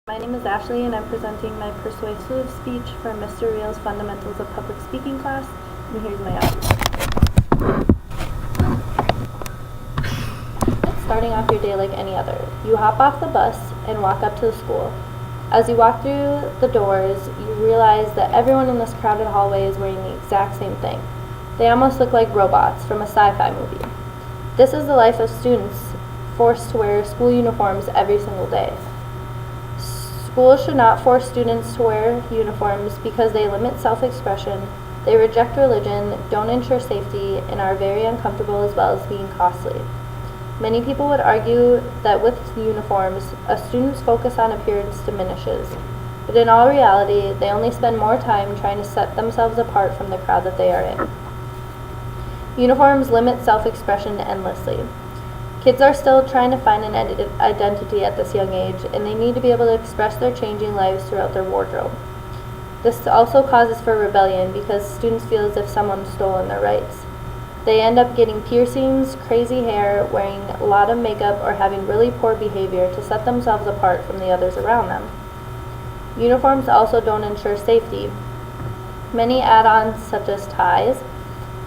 My name is Ashley and I'm presenting my persuasive speech for Mr. Riehl's Fundamentals of Public Speaking class, and here's my outline. Starting off your day like any other. You hop off the bus and walk up to the school. As you walk through the doors, you realize that everyone in this crowded hallway is wearing the exact same thing. They almost look like robots from a sci-fi movie. This is the life of students forced to wear school uniforms every single day. Schools should not force students to wear uniforms because they limit self-expression, they reject religion, don't ensure safety, and are very uncomfortable as well as being costly. Many people would argue that with uniforms, a student's focus on appearance diminishes, but in all reality, they only spend more time trying to set themselves apart from the crowd that they are in. Uniforms limit self-expression endlessly. Kids are still trying to find an identity at this young age, and they need to be able to express their changing lives throughout their wardrobe. This also causes for rebellion because students feel as if someone's stolen their rights. They end up getting piercings, crazy hair, wearing a lot of makeup, or having really poor behavior to set themselves apart from the others around them. Uniforms also don't ensure safety. Many add-ons, such as ties,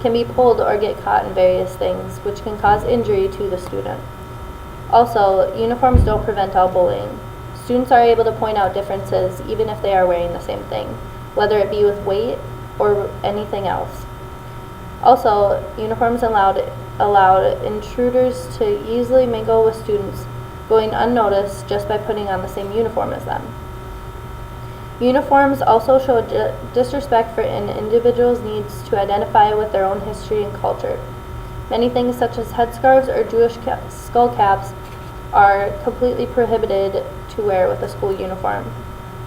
can be pulled or get caught in various things, which can cause injury to the student. Also, uniforms don't prevent all bullying. Students are able to point out differences even if they are wearing the same thing, whether it be with weight or anything else. Also, uniforms allowed intruders to easily mingle with students, going unnoticed just by putting on the same uniform as them. Uniforms also show disrespect for an individual's needs to identify with their own history and culture. Many things such as headscarves or Jewish skull caps are completely prohibited to wear with a school uniform,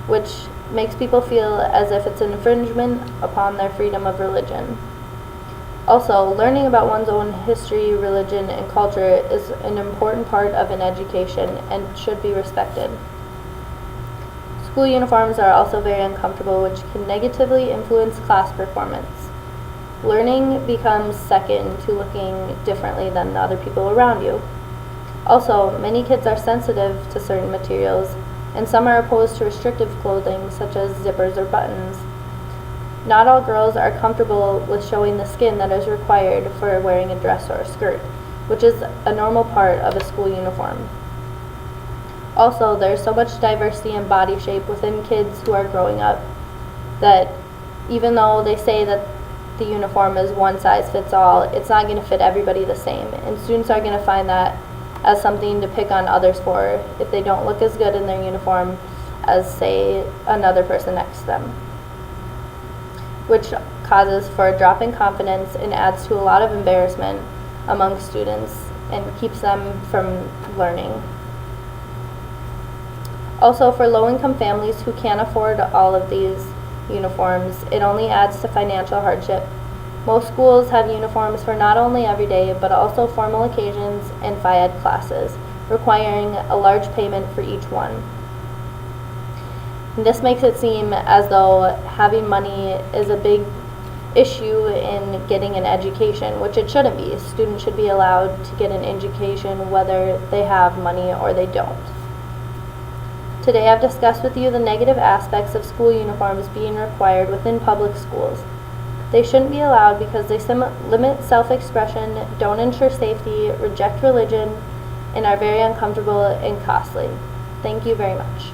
which makes people feel as if it's an infringement upon their freedom of religion. Also, learning about one's own history, religion, and culture is an important part of an education and should be respected. School uniforms are also very uncomfortable, which can negatively influence class performance. Learning becomes second to looking differently than the other people around you. Also, many kids are sensitive to certain materials, and some are opposed to restrictive clothing such as zippers or buttons. Not all girls are comfortable with showing the skin that is required for wearing a dress or a skirt, which is a normal part of a school uniform. Also, there's so much diversity in body shape within kids who are growing up that even though they say that the uniform is one size fits all, it's not going to fit everybody the same. And students are going to find that as something to pick on others for if they don't look as good in their uniform as, say, another person next to them, which causes for a drop in confidence and adds to a lot of embarrassment among students and keeps them from learning. Also, for low-income families who can't afford all of these uniforms, it only adds to financial hardship. Most schools have uniforms for not only everyday, but also formal occasions and Phi-Ed classes, requiring a large payment for each one. And this makes it seem as though having money is a big issue in getting an education, which it shouldn't be. Students should be allowed to get an education whether they have money or they don't. Today I've discussed with you the negative aspects of school uniforms being required within public schools. They shouldn't be allowed because they limit self-expression, don't ensure safety, reject religion, and are very uncomfortable and costly. Thank you very much.